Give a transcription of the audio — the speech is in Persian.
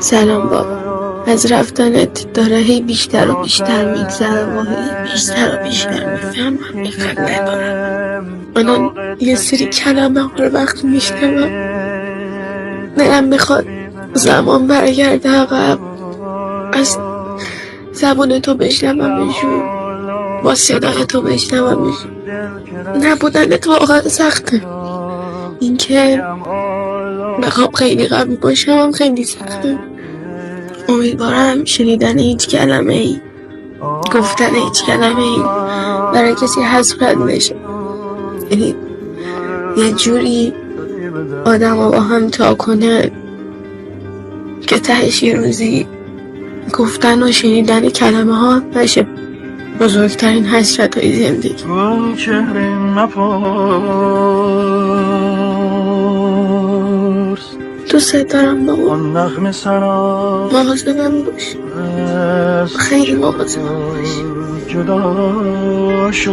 سلام بابا. از رفتنت داره هی بیشتر و بیشتر میگذره و هی بیشتر و بیشتر میفهمم میخوام ندارم. الان یه سری کلمه ها رو وقتی میشنوم دلم میخواد زمان برگرده عقب، از زبون تو بشنومشون، با صدای تو بشنومشون. نبودنت واقعا سخته. اینکه بخوام خیلی قوی باشم خیلی سخته. امیدوارم شنیدن هیچ کلمه ای، گفتن هیچ کلمه ای برای کسی حسرت نشه. یعنی یه جوری آدم با هم تا کنه که تهش یه روزی گفتن و شنیدن کلمه ها نشه بزرگترین حسرت های زندگی. دوست دارم بابا. مواظبم باش، خیلی مواظبم باش.